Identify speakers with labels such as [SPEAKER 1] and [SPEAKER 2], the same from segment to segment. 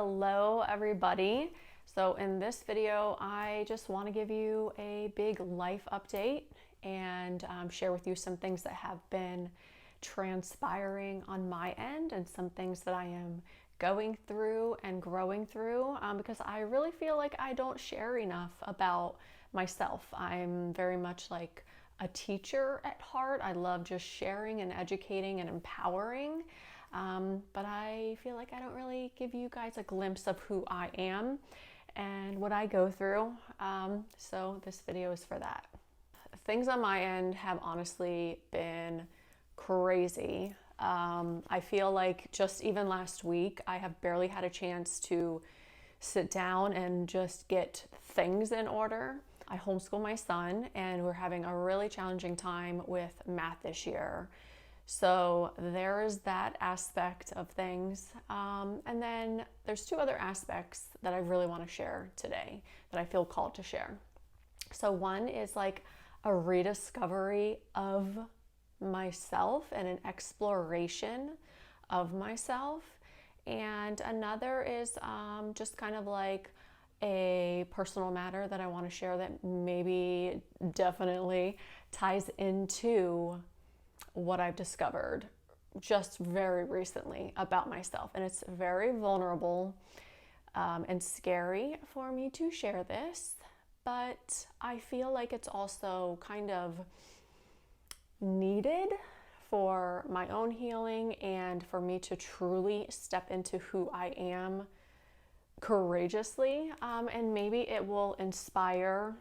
[SPEAKER 1] Hello everybody. So in this video, I just want to give you a big life update and share with you some things that have been transpiring on my end and some things that I am going through and growing through because I really feel like I don't share enough about myself. I'm very much like a teacher at heart. I love just sharing and educating and empowering. But I feel like I don't really give you guys a glimpse of who I am and what I go through. So this video is for that. Things on my end have honestly been crazy. I feel like just even last week, I have barely had a chance to sit down and just get things in order. I homeschool my son and we're having a really challenging time with math this year. So there is that aspect of things. And then there's two other aspects that I really want to share today that I feel called to share. So one is like a rediscovery of myself and an exploration of myself. And another is just kind of like a personal matter that I want to share that maybe definitely ties into what I've discovered just very recently about myself. And it's very vulnerable and scary for me to share this, but I feel like it's also kind of needed for my own healing and for me to truly step into who I am courageously. And maybe it will inspire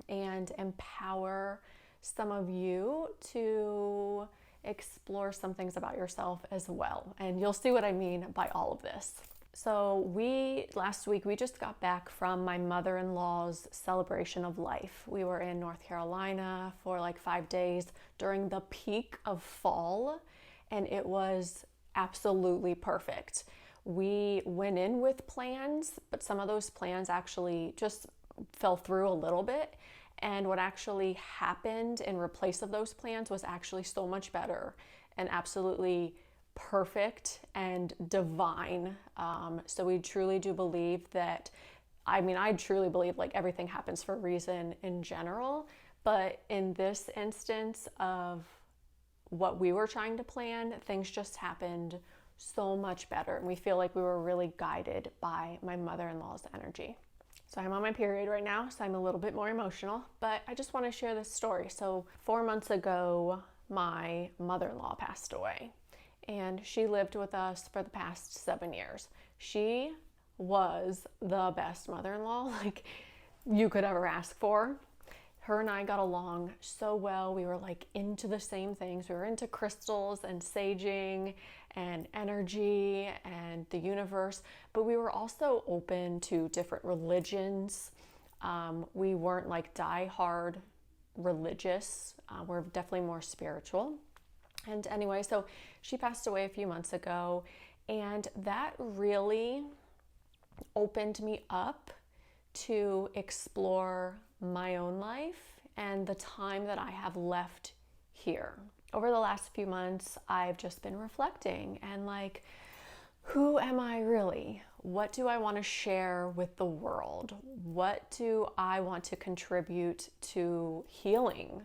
[SPEAKER 1] and empower some of you to explore some things about yourself as well. And you'll see what I mean by all of this. So last week, we just got back from my mother-in-law's celebration of life. We were in North Carolina for like 5 days during the peak of fall, and it was absolutely perfect. We went in with plans, but some of those plans actually just fell through a little bit. And what actually happened in replace of those plans was actually so much better and absolutely perfect and divine. So we truly do believe that, I truly believe like everything happens for a reason in general, but in this instance of what we were trying to plan, things just happened so much better. And we feel like we were really guided by my mother-in-law's energy. So I'm on my period right now, so I'm a little bit more emotional, but I just want to share this story. So 4 months ago, my mother-in-law passed away, and she lived with us for the past 7 years. She was the best mother-in-law like you could ever ask for. Her and I got along so well. We were like into the same things. We were into crystals and saging and energy and the universe, but we were also open to different religions. We weren't like die-hard religious. We're definitely more spiritual. And anyway, so she passed away a few months ago, and that really opened me up to explore my own life and the time that I have left here. Over the last few months, I've just been reflecting and like, who am I really? What do I want to share with the world? What do I want to contribute to healing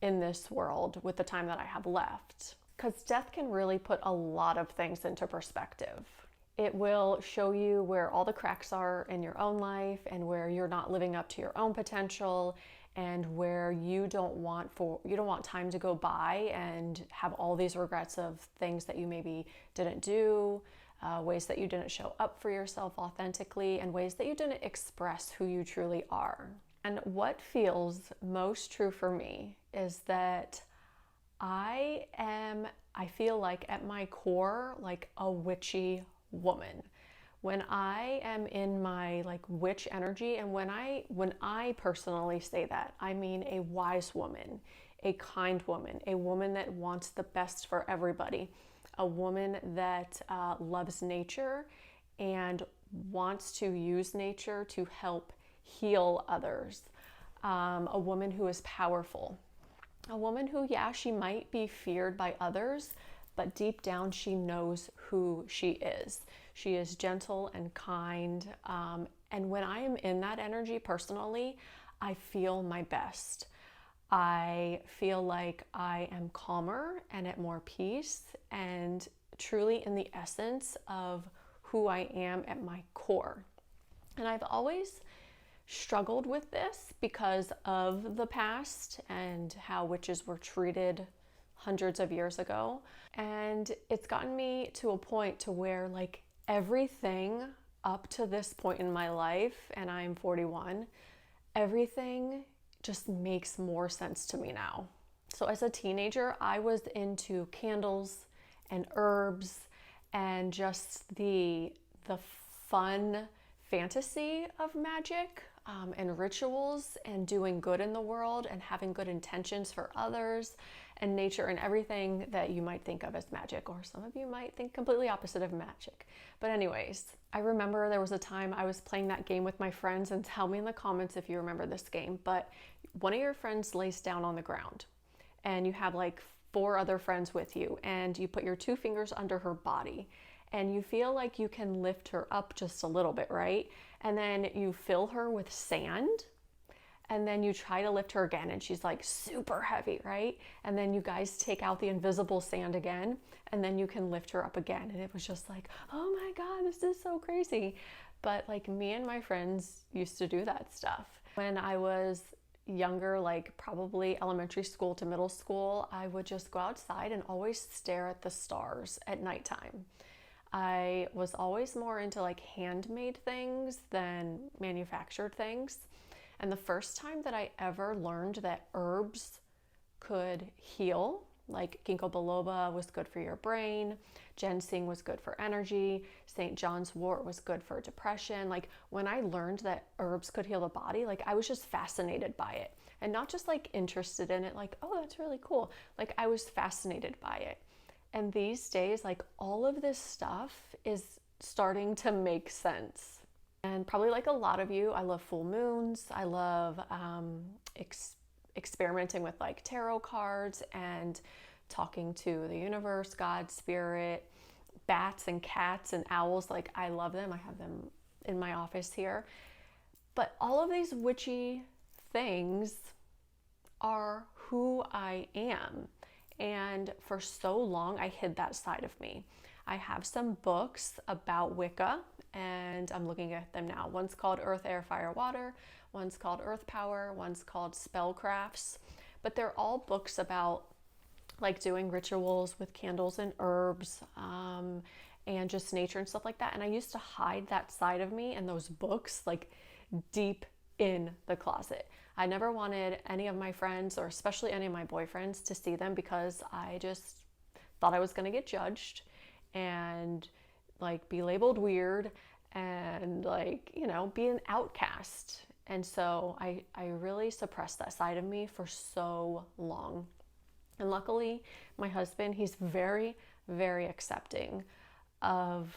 [SPEAKER 1] in this world with the time that I have left? Because death can really put a lot of things into perspective. It will show you where all the cracks are in your own life and where you're not living up to your own potential and where you don't want time to go by and have all these regrets of things that you maybe didn't do, ways that you didn't show up for yourself authentically, and ways that you didn't express who you truly are. And what feels most true for me is that I feel like at my core, like a witchy woman. When I am in my like witch energy, and when I personally say that, I mean a wise woman, a kind woman, a woman that wants the best for everybody, a woman that loves nature and wants to use nature to help heal others, a woman who is powerful, a woman who, yeah, she might be feared by others, but deep down she knows who she is. She is gentle and kind. And when I am in that energy personally, I feel my best. I feel like I am calmer and at more peace and truly in the essence of who I am at my core. And I've always struggled with this because of the past and how witches were treated hundreds of years ago. And it's gotten me to a point to where like everything up to this point in my life, and I'm 41, everything just makes more sense to me now. So as a teenager, I was into candles and herbs and just the fun fantasy of magic and rituals and doing good in the world and having good intentions for others and nature and everything that you might think of as magic, or some of you might think completely opposite of magic. But anyways, I remember there was a time I was playing that game with my friends, and tell me in the comments if you remember this game, but one of your friends lays down on the ground and you have like 4 other friends with you, and you put your 2 fingers under her body and you feel like you can lift her up just a little bit, right? And then you fill her with sand, and then you try to lift her again and she's like super heavy, right? And then you guys take out the invisible sand again, and then you can lift her up again. And it was just like, oh my God, this is so crazy. But like me and my friends used to do that stuff. When I was younger, like probably elementary school to middle school, I would just go outside and always stare at the stars at nighttime. I was always more into like handmade things than manufactured things. And the first time that I ever learned that herbs could heal, like ginkgo biloba was good for your brain, ginseng was good for energy, St. John's wort was good for depression. Like when I learned that herbs could heal the body, like I was just fascinated by it, and not just like interested in it, like, oh, that's really cool. Like I was fascinated by it. And these days, like all of this stuff is starting to make sense. And probably like a lot of you, I love full moons. I love experimenting with like tarot cards and talking to the universe, God, spirit, bats and cats and owls. Like I love them. I have them in my office here. But all of these witchy things are who I am. And for so long, I hid that side of me. I have some books about Wicca, and I'm looking at them now. One's called Earth, Air, Fire, Water. One's called Earth Power. One's called Spellcrafts. But they're all books about like doing rituals with candles and herbs and just nature and stuff like that. And I used to hide that side of me in those books like deep in the closet. I never wanted any of my friends, or especially any of my boyfriends, to see them because I just thought I was going to get judged and like be labeled weird and like, you know, be an outcast. And so I really suppressed that side of me for so long. And luckily, my husband, he's very, very accepting of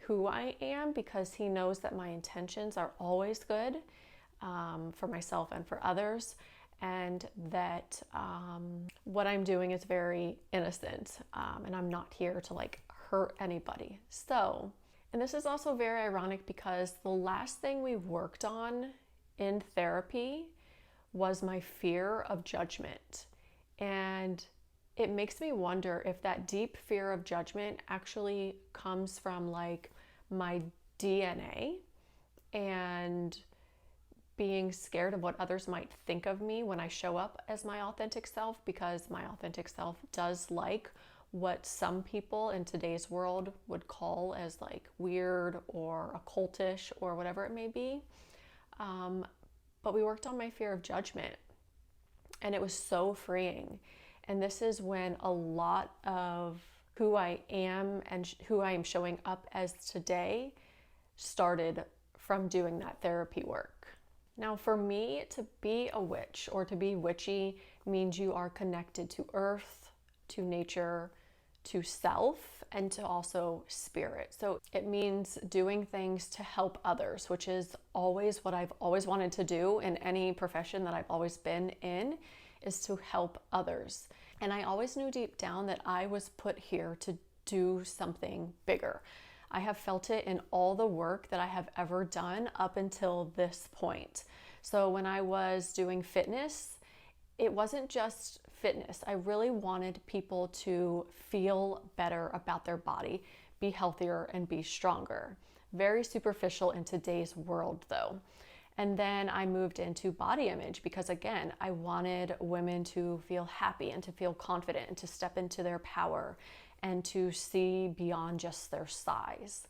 [SPEAKER 1] who I am, because he knows that my intentions are always good for myself and for others, and that what I'm doing is very innocent, and I'm not here to like hurt anybody. So, and this is also very ironic because the last thing we worked on in therapy was my fear of judgment. And it makes me wonder if that deep fear of judgment actually comes from like my DNA and being scared of what others might think of me when I show up as my authentic self, because my authentic self does like what some people in today's world would call as like weird or occultish or whatever it may be. But we worked on my fear of judgment, and it was so freeing. And this is when a lot of who I am and who I am showing up as today started from doing that therapy work. Now, for me, to be a witch or to be witchy means you are connected to earth, to nature, to self, and to also spirit. So it means doing things to help others, which is always what I've always wanted to do in any profession that I've always been in, is to help others. And I always knew deep down that I was put here to do something bigger. I have felt it in all the work that I have ever done up until this point. So when I was doing fitness, it wasn't just fitness. I really wanted people to feel better about their body, be healthier, and be stronger. Very superficial in today's world, though. And then I moved into body image because, again, I wanted women to feel happy and to feel confident and to step into their power and to see beyond just their size.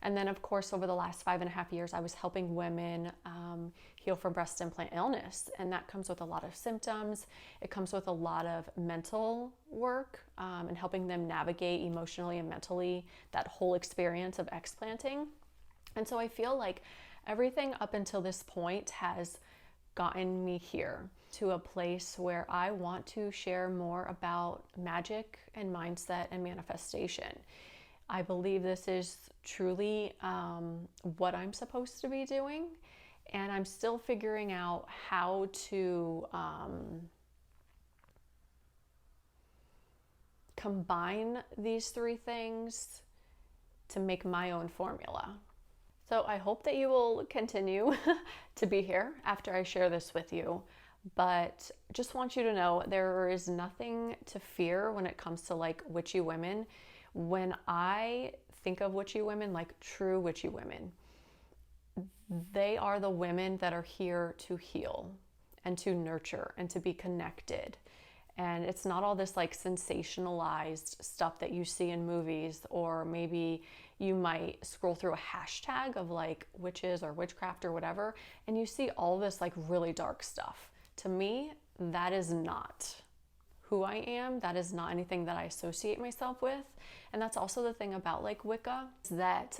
[SPEAKER 1] And then, of course, over the last 5.5 years, I was helping women heal from breast implant illness. And that comes with a lot of symptoms. It comes with a lot of mental work and helping them navigate emotionally and mentally that whole experience of explanting. And so I feel like everything up until this point has gotten me here to a place where I want to share more about magic and mindset and manifestation. I believe this is truly what I'm supposed to be doing, and I'm still figuring out how to combine these three things to make my own formula. So I hope that you will continue to be here after I share this with you. But just want you to know there is nothing to fear when it comes to like witchy women. When I think of witchy women, like true witchy women, they are the women that are here to heal and to nurture and to be connected. And it's not all this like sensationalized stuff that you see in movies, or maybe you might scroll through a hashtag of like witches or witchcraft or whatever, and you see all this like really dark stuff. To me, that is not who I am. That is not anything that I associate myself with. And that's also the thing about like Wicca, is that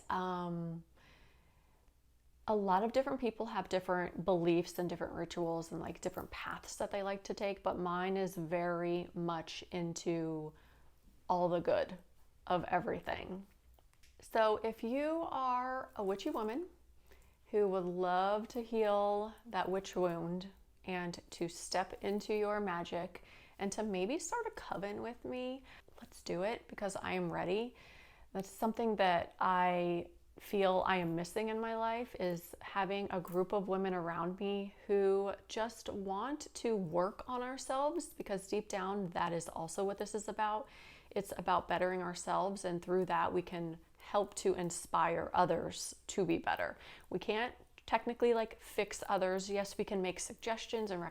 [SPEAKER 1] a lot of different people have different beliefs and different rituals and like different paths that they like to take, but mine is very much into all the good of everything. So if you are a witchy woman who would love to heal that witch wound and to step into your magic and to maybe start a coven with me, let's do it, because I am ready. That's something that I feel I am missing in my life, is having a group of women around me who just want to work on ourselves, because deep down that is also what this is about. It's about bettering ourselves, and through that we can help to inspire others to be better. We can't technically like fix others. Yes, we can make suggestions and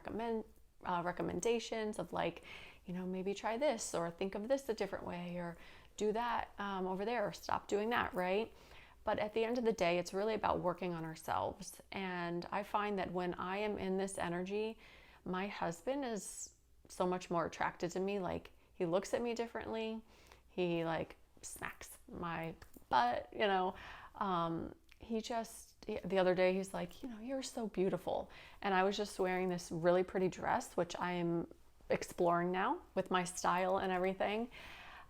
[SPEAKER 1] recommendations of like, you know, maybe try this, or think of this a different way, or do that over there, or stop doing that, right? But at the end of the day, it's really about working on ourselves. And I find that when I am in this energy, my husband is so much more attracted to me. Like, he looks at me differently. He like smacks my butt, you know. The other day, he's like, you know, you're so beautiful. And I was just wearing this really pretty dress, which I am exploring now with my style and everything.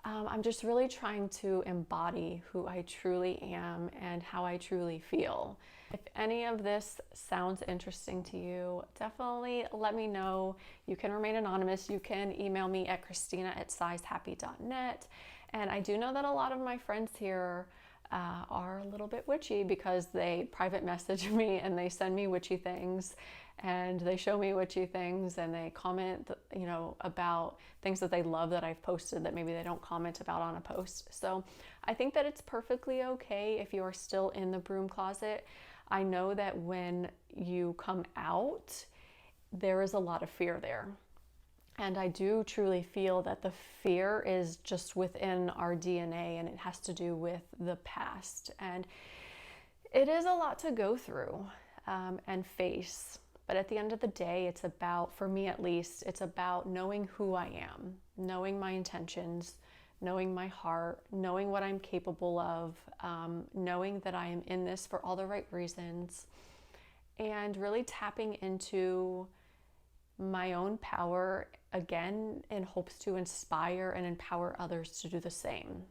[SPEAKER 1] I'm just really trying to embody who I truly am and how I truly feel. If any of this sounds interesting to you, definitely let me know. You can remain anonymous. You can email me at christina@sizehappy.net. And I do know that a lot of my friends here are a little bit witchy, because they private message me and they send me witchy things, and they show me witchy things, and they comment, you know, about things that they love that I've posted that maybe they don't comment about on a post. So I think that it's perfectly okay if you are still in the broom closet. I know that when you come out, there is a lot of fear there. And I do truly feel that the fear is just within our DNA, and it has to do with the past. And it is a lot to go through and face. But at the end of the day, it's about, for me at least, it's about knowing who I am, knowing my intentions, knowing my heart, knowing what I'm capable of, knowing that I am in this for all the right reasons, and really tapping into my own power, again, in hopes to inspire and empower others to do the same.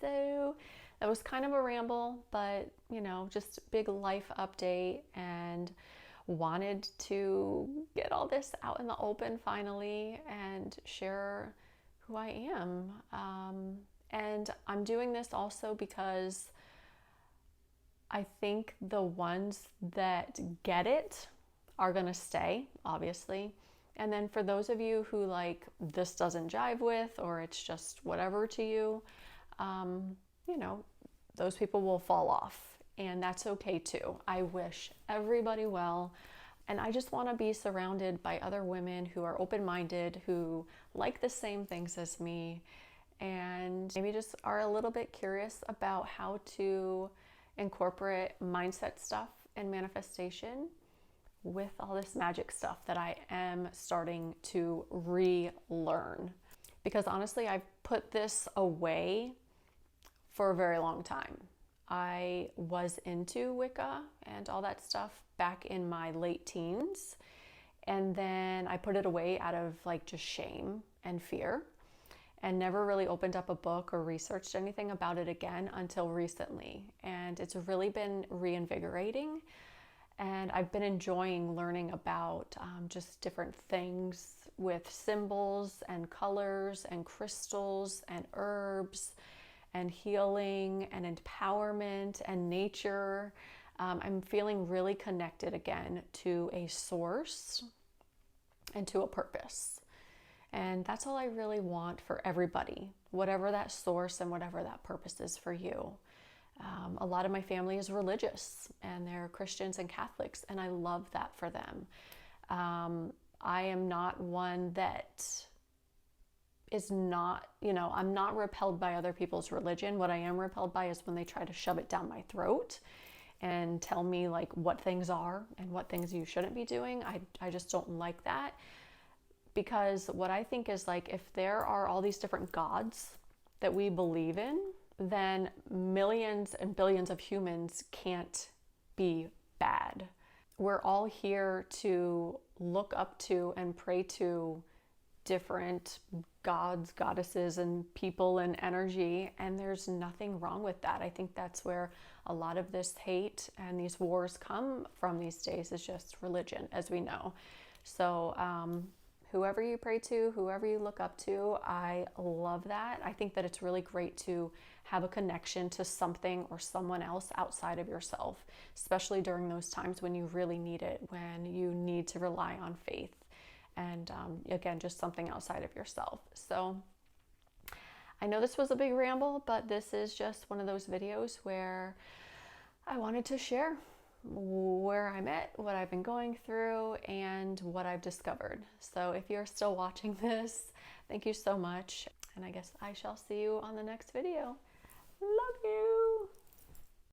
[SPEAKER 1] So that was kind of a ramble, but, you know, just big life update, and wanted to get all this out in the open finally and share who I am. And I'm doing this also because I think the ones that get it are going to stay, obviously. And then for those of you who like this doesn't jive with, or it's just whatever to you, you know, those people will fall off, and that's okay too. I wish everybody well, and I just want to be surrounded by other women who are open-minded, who like the same things as me, and maybe just are a little bit curious about how to incorporate mindset stuff and manifestation with all this magic stuff that I am starting to relearn. Because honestly, I've put this away for a very long time. I was into Wicca and all that stuff back in my late teens, and then I put it away out of like just shame and fear, and never really opened up a book or researched anything about it again until recently. And it's really been reinvigorating, and I've been enjoying learning about just different things with symbols and colors and crystals and herbs and healing and empowerment and nature. I'm feeling really connected again to a source and to a purpose. And that's all I really want for everybody, whatever that source and whatever that purpose is for you. A lot of my family is religious, and they're Christians and Catholics, and I love that for them. I am not one that is not, I'm not repelled by other people's religion. What I am repelled by is when they try to shove it down my throat and tell me like what things are and what things you shouldn't be doing. I just don't like that. Because what I think is like, if there are all these different gods that we believe in, then millions and billions of humans can't be bad. We're all here to look up to and pray to different gods, goddesses, and people and energy, and there's nothing wrong with that. I think that's where a lot of this hate and these wars come from these days, is just religion, as we know. So, whoever you pray to, whoever you look up to, I love that. I think that it's really great to have a connection to something or someone else outside of yourself, especially during those times when you really need it, when you need to rely on faith. And again, just something outside of yourself. So I know this was a big ramble, but this is just one of those videos where I wanted to share where I'm at, what I've been going through, and what I've discovered. So if you're still watching this, thank you so much. And I guess I shall see you on the next video. Love you.